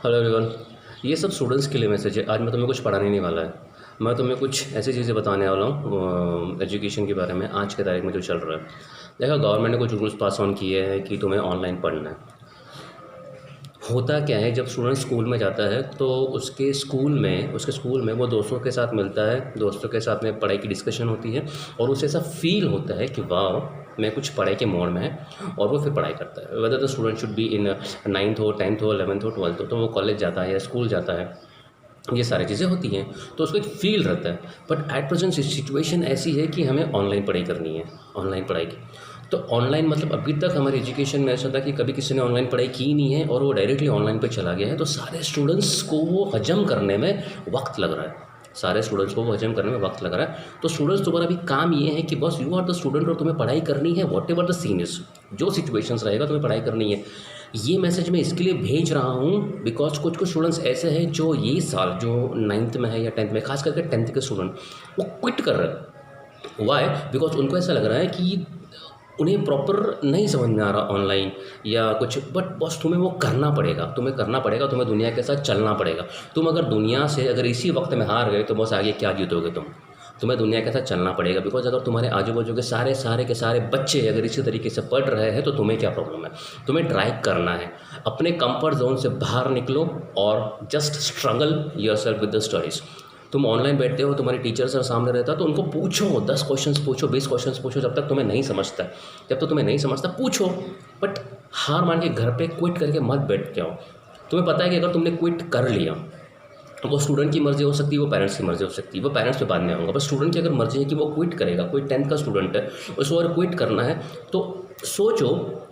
Hello everyone. ये सब students के लिए मैसेज है। आज मैं तुम्हें कुछ पढ़ाने नहीं वाला है। मैं तुम्हें कुछ ऐसी चीज़ें बताने वाला हूँ एजुकेशन के बारे में। आज के तारीख में जो चल रहा है, देखा गवर्नमेंट ने कुछ रूल्स पास ऑन किए हैं कि तुम्हें ऑनलाइन पढ़ना है। होता क्या है, जब स्टूडेंट स्कूल में जाता है तो उसके स्कूल में वो दोस्तों के साथ मिलता है, दोस्तों के साथ में पढ़ाई की डिस्कशन होती है और उसे ऐसा फील होता है कि वाह मैं कुछ पढ़ाई के मोड में है, और वो फिर पढ़ाई करता है। Whether the student should be in 9th हो, 10th हो, 11th हो, 12th हो, तो वो कॉलेज जाता है या स्कूल जाता है, ये सारी चीज़ें होती हैं तो उसको एक फ़ील रहता है। बट एट प्रेजेंट सिचुएशन ऐसी है कि हमें ऑनलाइन पढ़ाई करनी है, ऑनलाइन पढ़ाई की। तो ऑनलाइन मतलब अभी तक हमारे एजुकेशन में ऐसा था कि कभी किसी ने ऑनलाइन पढ़ाई की नहीं है और वो डायरेक्टली ऑनलाइन पे चला गया है, तो सारे स्टूडेंट्स को वो हजम करने में वक्त लग रहा है। सारे स्टूडेंट्स को वो हजम करने में वक्त लग रहा है। तो स्टूडेंट्स तुम्हारा भी काम ये है कि बस यू आर द स्टूडेंट और तुम्हें पढ़ाई करनी है, whatever the scene is, जो सिचुएशंस रहेगा तुम्हें पढ़ाई करनी है। ये मैसेज मैं इसके लिए भेज रहा हूँ बिकॉज कुछ कुछ स्टूडेंट्स ऐसे हैं जो ये साल जो 9th में है या 10th में, खास करके 10th के स्टूडेंट, वो क्विट कर रहे हैं। वाई? बिकॉज उनको ऐसा लग रहा है कि उन्हें प्रॉपर नहीं समझ में आ रहा ऑनलाइन या कुछ, बट बस तुम्हें वो करना पड़ेगा, तुम्हें दुनिया के साथ चलना पड़ेगा। तुम अगर दुनिया से अगर इसी वक्त में हार गए तो बस आगे क्या जीतोगे तुम्हें दुनिया के साथ चलना पड़ेगा। बिकॉज अगर तुम्हारे आजू बाजू के सारे बच्चे अगर इसी तरीके से पढ़ रहे हैं तो तुम्हें क्या प्रॉब्लम है। तुम्हें ट्राई करना है, अपने कंफर्ट जोन से बाहर निकलो और just struggle yourself with the studies. तुम ऑनलाइन बैठते हो, तुम्हारे टीचर सर सामने रहता है तो उनको पूछो, 10 क्वेश्चंस पूछो, 20 क्वेश्चंस पूछो, जब तक तुम्हें नहीं समझता पूछो। बट हार मान के घर पे क्विट करके मत बैठ जाओ। तुम्हें पता है कि अगर तुमने क्विट कर लिया, वो स्टूडेंट की मर्ज़ी हो सकती है, वो पेरेंट्स की मर्ज़ी हो सकती है, वो पेरेंट्स पे बाद में आऊँगा, बस स्टूडेंट की अगर मर्ज़ी है कि वो क्विट करेगा, कोई 10th का स्टूडेंट है उसको अगर क्विट करना है तो सोचो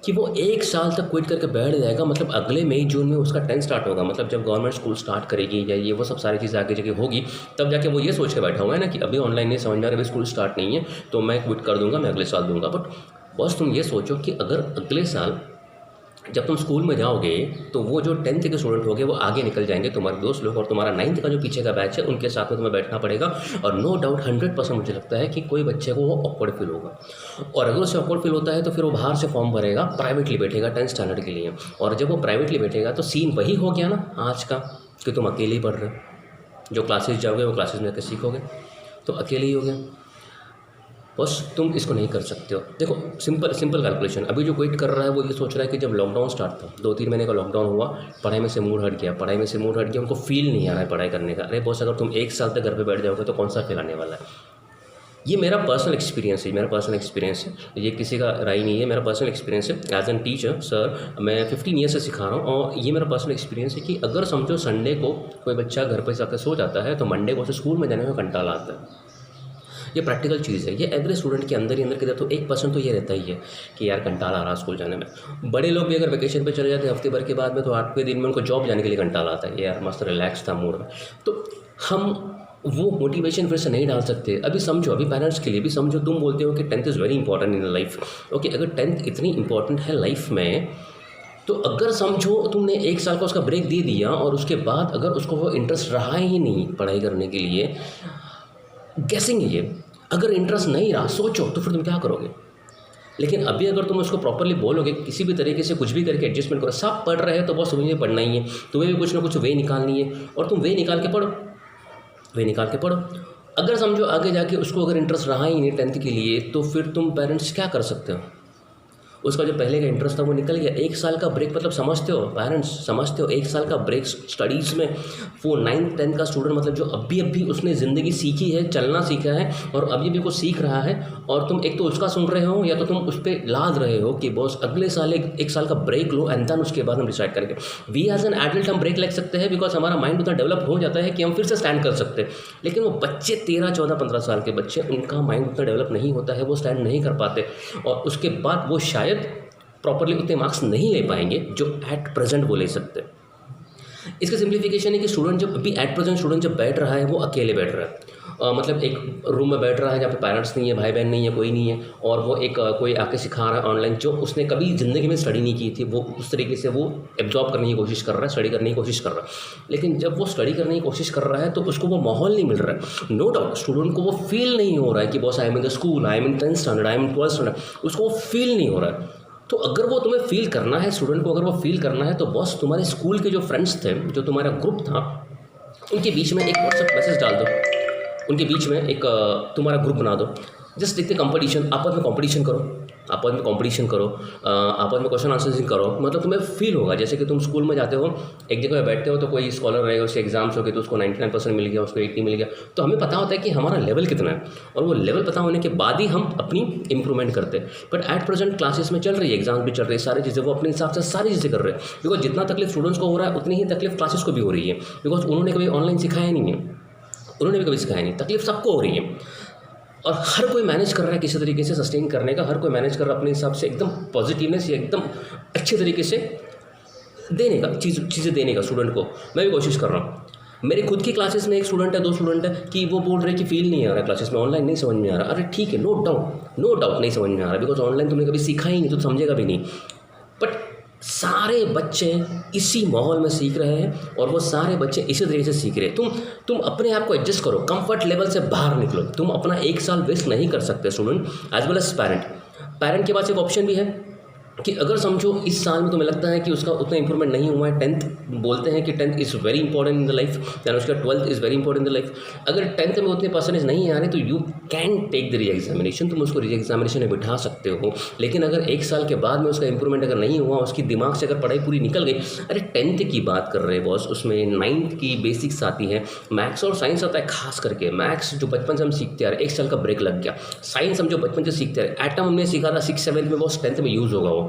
कि वो 1 साल तक क्विट करके बैठ जाएगा। मतलब अगले मई जून में उसका 10th स्टार्ट होगा, मतलब जब गवर्नमेंट स्कूल स्टार्ट करेगी या ये वो सब सारी चीज़ें आगे जगह होगी, तब जाके वो ये सोच के बैठा हुआ है ना कि अभी ऑनलाइन नहीं समझ में आ रहा, अभी स्कूल स्टार्ट नहीं है तो मैं क्विट कर दूंगा, मैं अगले साल दूंगा। बट बस तुम ये सोचो कि अगर अगले साल जब तुम स्कूल में जाओगे तो वो जो 10th के स्टूडेंट होंगे वो आगे निकल जाएंगे, तुम्हारे दोस्त लोग, और तुम्हारा 9th का जो पीछे का बैच है उनके साथ में तुम्हें बैठना पड़ेगा। और नो डाउट 100% मुझे लगता है कि कोई बच्चे को वो ऑकवर्ड फील होगा, और अगर उसे ऑकवर्ड फील होता है तो फिर वो बाहर से फॉर्म भरेगा, प्राइवेटली बैठेगा 10th स्टैंडर्ड के लिए। और जब वो प्राइवेटली बैठेगा तो सीन वही हो गया ना आज का कि तुम अकेले ही पढ़ रहे हो। जो क्लासेस जाओगे वो क्लासेस में आकर सीखोगे, तो अकेले ही हो गया। बस तुम इसको नहीं कर सकते हो। देखो सिंपल कैलकुलेशन, अभी जो क्विट कर रहा है वो ये सोच रहा है कि जब लॉकडाउन स्टार्ट था, 2-3 महीने का लॉकडाउन हुआ, पढ़ाई में से मूड हट गया, उनको फील नहीं आ रहा है पढ़ाई करने का। अरे बॉस, अगर तुम 1 साल तक घर पे बैठ जाओगे तो कौन सा फील आने वाला है। ये मेरा पर्सनल एक्सपीरियंस है, ये किसी का राय नहीं है, मेरा पर्सनल एक्सपीरियंस है। एज एन टीचर सर मैं 15 ईयर से सिखा रहा हूँ और ये मेरा पर्सनल एक्सपीरियंस है कि अगर समझो संडे को कोई बच्चा घर पर जाकर सो जाता है तो मंडे को उसे स्कूल में जाने में कंटाला आता है। ये प्रैक्टिकल चीज़ है, ये एवरी स्टूडेंट के अंदर की तो 1% तो ये रहता ही है कि यार कंटाला आ रहा स्कूल जाने में। बड़े लोग भी अगर वेकेशन पे चले जाते हैं हफ्ते भर के बाद में, तो 8वें दिन में उनको जॉब जाने के लिए कंटाला आता है, यार मस्त रिलैक्स था मूड में। तो हम वो मोटिवेशन फिर से नहीं डाल सकते। अभी समझो, अभी पेरेंट्स के लिए भी समझो, तुम बोलते हो कि 10th is very important in life. Okay, अगर 10th इतनी इंपॉर्टेंट है लाइफ में, तो अगर समझो तुमने 1 साल का उसका ब्रेक दे दिया और उसके बाद अगर उसको वो इंटरेस्ट रहा ही नहीं पढ़ाई करने के लिए, गेसिंग ये, अगर इंटरेस्ट नहीं रहा सोचो तो फिर तुम क्या करोगे। लेकिन अभी अगर तुम उसको प्रॉपरली बोलोगे, किसी भी तरीके से कुछ भी करके एडजस्टमेंट करो, सब पढ़ रहे हैं तो बस तुम्हें पढ़ना ही है, तुम्हें भी कुछ ना कुछ वे निकालनी है और तुम वे निकाल के पढ़ो। अगर समझो आगे जाके उसको अगर इंटरेस्ट रहा ही नहीं 10th के लिए, तो फिर तुम पेरेंट्स क्या कर सकते हो। उसका जो पहले का इंटरेस्ट था वो निकल गया। 1 साल का ब्रेक मतलब समझते हो पेरेंट्स, 1 साल का ब्रेक स्टडीज़ में, वो 9th 10th का स्टूडेंट मतलब जो अभी उसने ज़िंदगी सीखी है, चलना सीखा है और अभी कुछ सीख रहा है, और तुम एक तो उसका सुन रहे हो या तो तुम उस पर लाद रहे हो कि बॉस अगले साल एक साल का ब्रेक लो एंड देन उसके बाद हम डिसाइड करेंगे। वी एज एन एडल्ट हम ब्रेक ले सकते हैं बिकॉज हमारा माइंड उतना डेवलप हो जाता है कि हम फिर से स्टैंड कर सकते हैं। लेकिन वो बच्चे 13, 14, 15 साल के बच्चे, उनका माइंड उतना डेवलप नहीं होता है, वो स्टैंड नहीं कर पाते और उसके बाद वो शायद प्रॉपरली उतने मार्क्स नहीं ले पाएंगे जो एट प्रेजेंट वो ले सकते हैं। इसका सिंप्लीफिकेशन है कि स्टूडेंट जब अभी एट प्रेजेंट स्टूडेंट जब बैठ रहा है वो अकेले बैठ रहा है, मतलब एक रूम में बैठ रहा है जहाँ पे पेरेंट्स नहीं है, भाई बहन नहीं है, कोई नहीं है, और वो एक कोई आके सिखा रहा है ऑनलाइन जो उसने कभी ज़िंदगी में स्टडी नहीं की थी, वो उस तरीके से वो एब्जॉर्ब करने की कोशिश कर रहा है, स्टडी करने की कोशिश कर रहा है। लेकिन जब वो स्टडी करने की कोशिश कर रहा है तो उसको वो माहौल नहीं मिल रहा है। नो डाउट स्टूडेंट को वो फील नहीं हो रहा है कि boss I am in the school, I am in 10th standard, I am in 12th standard, उसको वो फील नहीं हो रहा है। तो अगर वो तुम्हें फील करना है, स्टूडेंट को अगर वो फील करना है, तो बॉस तुम्हारे स्कूल के जो फ्रेंड्स थे, जो तुम्हारा ग्रुप था, उनके बीच में एक व्हाट्सएप मैसेज डाल दो, उनके बीच में एक तुम्हारा ग्रुप बना दो। जस्ट देखते कंपटीशन, आपस में कंपटीशन करो, आपस में कंपटीशन करो, आपस में क्वेश्चन आंसरिंग करो। मतलब तुम्हें फील होगा जैसे कि तुम स्कूल में जाते हो, एक जगह बैठते हो, तो कोई स्कॉलर रहेगा, उसके एग्जाम्स हो गए तो उसको 99% मिल गया, उसको 80 मिल गया, तो हमें पता होता है कि हमारा लेवल कितना है, और वो लेवल पता होने के बाद ही हम अपनी इंप्रूवमेंट करते हैं। बट एट प्रेजेंट क्लासेस में चल रही है, एग्जाम भी चल रही है, सारी चीज़ें वो अपने हिसाब से सारी चीज़ें कर रहे हैं, बिकॉज जितना तकलीफ स्टूडेंट्स को हो रहा है उतनी ही तकलीफ क्लासेस को भी हो रही है, बिकॉज उन्होंने कभी ऑनलाइन सिखाया नहीं है, उन्होंने भी कभी सिखाया नहीं, तकलीफ सबको हो रही है। और हर कोई मैनेज कर रहा है किसी तरीके से सस्टेन करने का, हर कोई मैनेज कर रहा है अपने हिसाब से एकदम पॉजिटिवनेस या एकदम अच्छे तरीके से देने का, चीज़ें देने का स्टूडेंट को। मैं भी कोशिश कर रहा हूँ। मेरे खुद की क्लासेस में एक स्टूडेंट है, 2 स्टूडेंट है कि वो बोल रहे कि फील नहीं आ रहा क्लासेस में, ऑनलाइन नहीं समझ में आ रहा। अरे ठीक है, नो डाउट नहीं समझ में आ रहा, बिकॉज ऑनलाइन तुमने कभी सीखा ही नहीं तो समझेगा भी नहीं। बट सारे बच्चे इसी माहौल में सीख रहे हैं और वो सारे बच्चे इसी तरीके से सीख रहे हैं। तुम अपने आप को एडजस्ट करो, कंफर्ट लेवल से बाहर निकलो। तुम अपना 1 साल वेस्ट नहीं कर सकते student, as well as parent के पास एक ऑप्शन भी है कि अगर समझो इस साल में तुम्हें लगता है कि उसका उतना इंप्रूवमेंट नहीं हुआ है, 10th बोलते हैं कि 10th is very important in the life, then उसका 12th is very important in the life. अगर 10th में उतने परसेंटेज नहीं आ रहे तो you can take the re examination, तुम उसको री एग्जामिनेशन में बिठा सकते हो। लेकिन अगर 1 साल के बाद में उसका इंप्रूवमेंट अगर नहीं हुआ, उसकी दिमाग से अगर पढ़ाई पूरी निकल गई, अरे 10th की बात कर रहे हैं बॉस, उसमें 9th की बेसिक्स आती है, मैथ्स और साइंस आता है। खास करके मैथ्स जो बचपन से हम सीखते आ रहे, 1 साल का ब्रेक लग गया। साइंस हम जो बचपन से सीखते आ रहे, एटम हमने सीखा था 6th 7th में, बॉस 10th में यूज़ होगा वो,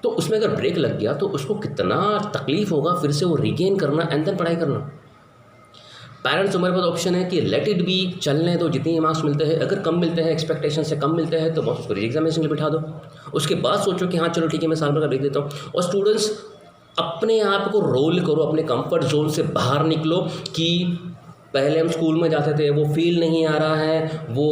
तो उसमें अगर ब्रेक लग गया तो उसको कितना तकलीफ होगा फिर से वो रिगेन करना एंड देन पढ़ाई करना। पेरेंट्स तुम्हारे पास ऑप्शन है कि लेट इट बी, चलने दो, जितने मार्क्स मिलते हैं, अगर कम मिलते हैं, एक्सपेक्टेशन से कम मिलते हैं, तो बस उसको री एग्जामिनेशन के लिए बिठा दो। उसके बाद सोचो कि हाँ चलो ठीक है, मैं साल भर का ब्रेक देता हूँ। और स्टूडेंट्स अपने आप को रोल करो, अपने कंफर्ट जोन से बाहर निकलो कि पहले हम स्कूल में जाते थे, वो फील नहीं आ रहा है, वो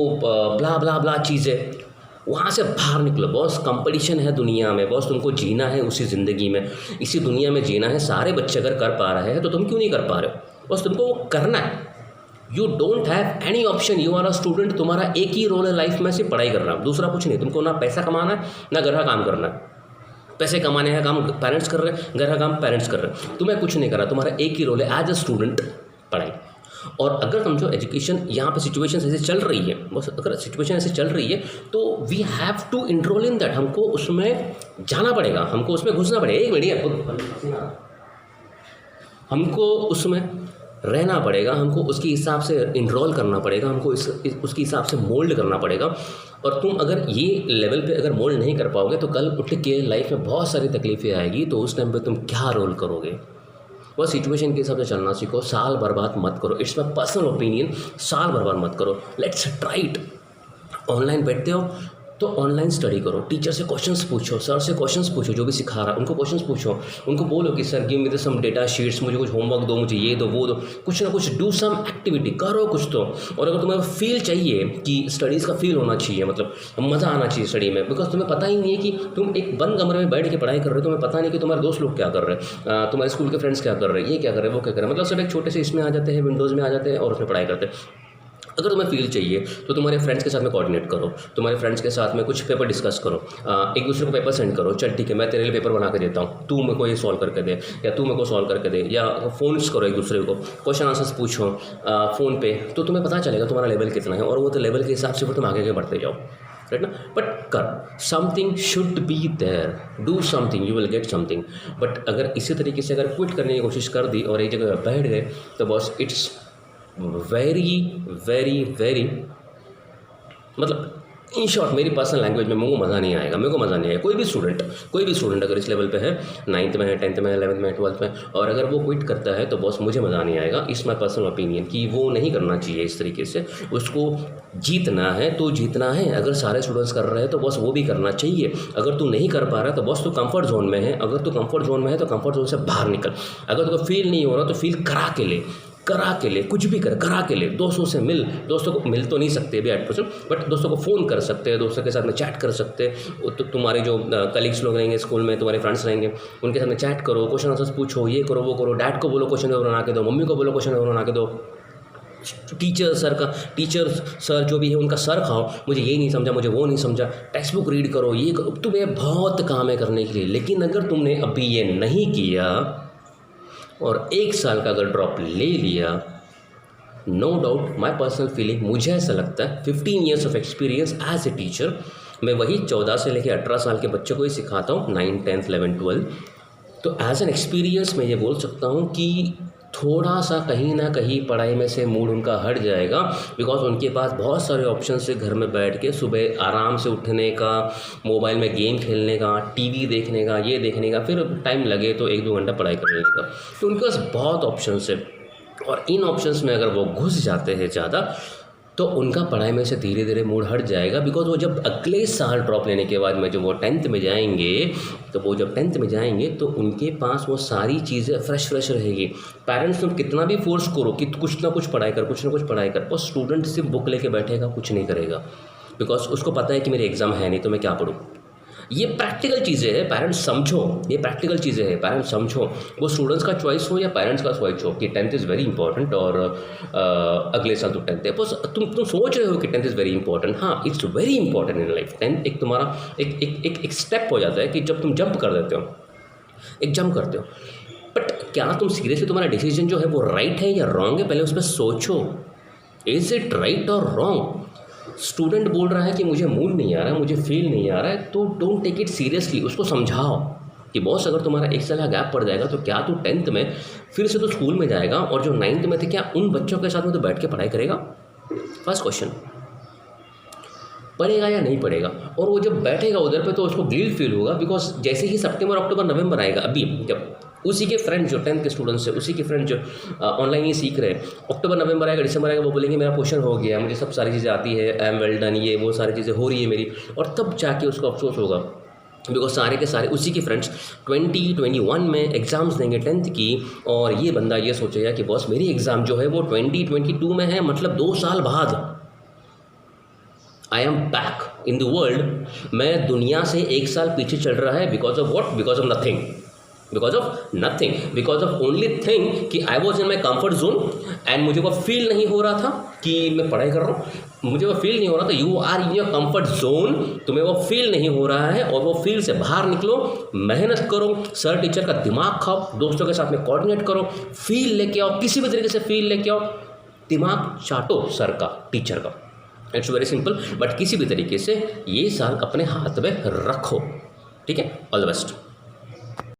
ब्ला ब्ला ब्ला चीज़ें, वहाँ से बाहर निकलो। बॉस कंपटीशन है दुनिया में, बॉस तुमको जीना है उसी ज़िंदगी में, इसी दुनिया में जीना है। सारे बच्चे अगर कर पा रहे हैं तो तुम क्यों नहीं कर पा रहे हो? बस तुमको वो करना है। You don't have any option, you are a student. तुम्हारा एक ही रोल है लाइफ में, सिर्फ पढ़ाई करना, दूसरा कुछ नहीं। तुमको ना पैसा कमाना है ना घर का काम करना है। पैसे कमाने का काम पेरेंट्स कर रहे हैं, घर का काम पेरेंट्स कर रहे हैं, तुम्हें कुछ नहीं करना। तुम्हारा एक ही रोल है एज अ स्टूडेंट, पढ़ाई। और अगर समझो एजुकेशन यहाँ पे सिचुएशन ऐसे चल रही है, बस अगर सिचुएशन ऐसे चल रही है तो we have to enrol in that, हमको उसमें जाना पड़ेगा, हमको उसमें घुसना पड़ेगा। एक मिनट, हमको उसमें रहना पड़ेगा, हमको उसके हिसाब से इनरोल करना पड़ेगा, हमको उसके हिसाब से मोल्ड करना पड़ेगा। और तुम अगर ये लेवल पे अगर मोल्ड नहीं कर पाओगे तो कल उठ के लाइफ में बहुत सारी तकलीफें आएगी, तो उस टाइम पे तुम क्या रोल करोगे? बस सिचुएशन के हिसाब से चलना सीखो, साल बर्बाद मत करो। इट्स माई पर्सनल ओपिनियन, साल बर्बाद मत करो। Let's try it. ऑनलाइन बैठते हो तो ऑनलाइन स्टडी करो, टीचर से क्वेश्चंस पूछो, सर से क्वेश्चंस पूछो, जो भी सिखा रहा है उनको क्वेश्चंस पूछो, उनको बोलो कि sir give me the some data sheets, मुझे कुछ होमवर्क दो, मुझे ये दो वो दो, कुछ ना कुछ डू सम एक्टिविटी, करो कुछ तो। और अगर तुम्हें फील चाहिए कि स्टडीज़ का फील होना चाहिए, मतलब मज़ा आना चाहिए स्टडी में, बिकॉज तुम्हें पता ही नहीं है कि तुम एक बंद कमरे में बैठ के पढ़ाई कर रहे हो, तुम्हें पता नहीं कि तुम्हारे दोस्त लोग क्या कर रहे हैं, तुम्हारे स्कूल के फ्रेंड्स क्या कर रहे हैं, ये क्या कर रहे हैं, वो क्या कर रहे हैं, मतलब सब एक छोटे से इसमें आ जाते हैं, विंडोज़ में आ जाते हैं और उसमें पढ़ाई करते हैं। अगर तुम्हें फील चाहिए तो तुम्हारे फ्रेंड्स के साथ में कोऑर्डिनेट करो, तुम्हारे फ्रेंड्स के साथ में कुछ पेपर डिस्कस करो, एक दूसरे को पेपर सेंड करो, चल ठीक है मैं तेरे लिए पेपर बना के देता हूँ, तू मेरे को ये सॉल्व करके दे, या तू मेरे को सॉल्व करके दे, या फ़ोन्स करो एक दूसरे को, क्वेश्चन आंसर्स पूछो फ़ोन पे, तो तुम्हें पता चलेगा तुम्हारा लेवल कितना है, और वो तो लेवल के हिसाब से फिर तुम आगे बढ़ते जाओ, राइट ना। बट कर, something should be there, do something, you will get something. But अगर इसी तरीके से अगर क्विट करने की कोशिश कर दी और एक जगह बैठ गए तो बस इट्स वेरी वेरी वेरी, मतलब इन शॉर्ट मेरी पर्सनल लैंग्वेज में मेरे को मज़ा नहीं आएगा, मेरे को मज़ा नहीं आएगा। कोई भी स्टूडेंट अगर इस लेवल पे है, 9th में है, 10th में है, 11th में है, 12th में, और अगर वो क्विट करता है तो बॉस मुझे मज़ा नहीं आएगा। इस माई पर्सनल ओपिनियन कि वो नहीं करना चाहिए इस तरीके से। उसको जीतना है तो जीतना है, अगर सारे स्टूडेंट्स कर रहे हैं तो बॉस वो भी करना चाहिए। अगर तू नहीं कर पा रहा तो बॉस तू कंफर्ट जोन में है, अगर तू कंफर्ट जोन में है तो कंफर्ट जोन से बाहर निकल। अगर तुझको फील नहीं हो रहा तो फील करा के ले, कुछ भी करा के ले। दोस्तों से मिल, दोस्तों को मिल तो नहीं सकते भी 8%, बट दोस्तों को फ़ोन कर सकते हैं, दोस्तों के साथ में चैट कर सकते हैं। तो तुम्हारे जो कलीग्स लोग रहेंगे स्कूल में, तुम्हारे फ्रेंड्स रहेंगे, उनके साथ में चैट करो, क्वेश्चन आंसर्स पूछो, ये करो वो करो, डैड को बोलो क्वेश्चन पेपर बना के दो, मम्मी को बोलो क्वेश्चन पेपर बना के दो, टीचर सर जो भी है उनका सर खाओ, मुझे ये नहीं समझा, मुझे वो नहीं समझा, टेक्स्ट बुक रीड करो, ये करो, तुम्हें बहुत काम है करने के लिए। लेकिन अगर तुमने अभी ये नहीं किया और 1 साल का अगर ड्रॉप ले लिया, no doubt my personal feeling, मुझे ऐसा लगता है 15 years of experience as a teacher, मैं वही 14 से लेकर 18 साल के बच्चों को ही सिखाता हूँ, 9, 10, 11, 12। तो एज एन एक्सपीरियंस मैं ये बोल सकता हूँ कि थोड़ा सा कहीं ना कहीं पढ़ाई में से मूड उनका हट जाएगा, बिकॉज उनके पास बहुत सारे ऑप्शन है घर में बैठ के सुबह आराम से उठने का, मोबाइल में गेम खेलने का, टीवी देखने का, ये देखने का, फिर टाइम लगे तो 1-2 घंटा पढ़ाई करने का। तो उनके पास बहुत ऑप्शन है और इन ऑप्शंस में अगर वो घुस जाते हैं ज़्यादा तो उनका पढ़ाई में से धीरे धीरे मूड हट जाएगा। बिकॉज वो जब अगले साल ड्रॉप लेने के बाद में जब वो 10th में जाएंगे, तो वो जब 10th में जाएंगे तो उनके पास वो सारी चीज़ें फ्रेश रहेगी। पेरेंट्स तुम कितना भी फोर्स करो कि कुछ ना कुछ पढ़ाई कर, कुछ ना कुछ पढ़ाई कर, और स्टूडेंट सिर्फ बुक लेके बैठेगा, कुछ नहीं करेगा, बिकॉज उसको पता है कि मेरे एग्ज़ाम है नहीं तो मैं क्या पढ़ूँ। ये प्रैक्टिकल चीज़ें हैं, पेरेंट्स समझो, ये प्रैक्टिकल चीज़ें हैं, पेरेंट्स समझो। वो स्टूडेंट्स का चॉइस हो या पेरेंट्स का चॉइस हो कि 10th इज़ वेरी इंपॉर्टेंट और अगले साल तो 10th है, बस तुम सोच रहे हो कि 10th इज़ वेरी इंपॉर्टेंट। हाँ, it's very important in life. 10th एक तुम्हारा एक स्टेप हो जाता है कि जब तुम जंप कर देते हो, एक जंप करते हो, बट क्या तुम सीरियसली तुम्हारा डिसीजन जो है वो राइट है या रॉन्ग है, पहले उस पर सोचो। इज़ इट राइट और रॉन्ग? स्टूडेंट बोल रहा है कि मुझे मूड नहीं आ रहा है, मुझे फील नहीं आ रहा है, तो डोंट टेक इट सीरियसली। उसको समझाओ कि बॉस अगर तुम्हारा 1 साल का गैप पड़ जाएगा तो क्या तू 10th में फिर से तो स्कूल में जाएगा, और जो 9th में थे क्या उन बच्चों के साथ में तो बैठ के पढ़ाई करेगा? फर्स्ट क्वेश्चन, पढ़ेगा या नहीं पढ़ेगा? और वो जब बैठेगा उधर पे तो उसको गिल्ट फील होगा, बिकॉज जैसे ही सितंबर, अक्टूबर, नवंबर आएगा, अभी जब उसी के फ्रेंड जो 10th के स्टूडेंट्स है, उसी के फ्रेंड जो ऑनलाइन ही सीख रहे हैं, अक्टूबर, नवंबर आएगा, दिसंबर आएगा, वो बोलेंगे मेरा पोर्शन हो गया, मुझे सब सारी चीज़ें आती है, आई एम वेल डन, ये वो सारी चीज़ें हो रही है मेरी, और तब जाके उसको अफसोस होगा। बिकॉज सारे के सारे उसी के फ्रेंड्स 2021 में एग्ज़ाम्स देंगे 10th की, और ये बंदा ये सोचेगा कि बॉस मेरी एग्ज़ाम जो है वो 2022 में है, मतलब 2 साल बाद I am back in the world. मैं दुनिया से 1 साल पीछे चल रहा है, because of what? Because of nothing, because of nothing, because of only thing कि I was in my comfort zone and मुझे वो फील नहीं हो रहा था कि मैं पढ़ाई कर रहा हूँ, मुझे वो फील नहीं हो रहा था। You are in your comfort zone, तुम्हें वो फील नहीं हो रहा है, और वो फील से बाहर निकलो, मेहनत करो, सर टीचर का दिमाग खाओ, दोस्तों के साथ में कोऑर्डिनेट करो, फील लेके आओ, किसी भी तरीके से फील लेके आओ, दिमाग चाटो सर का, टीचर का। इट्स वेरी सिंपल, बट किसी भी तरीके से ये साल अपने हाथ में रखो, ठीक है? All the best.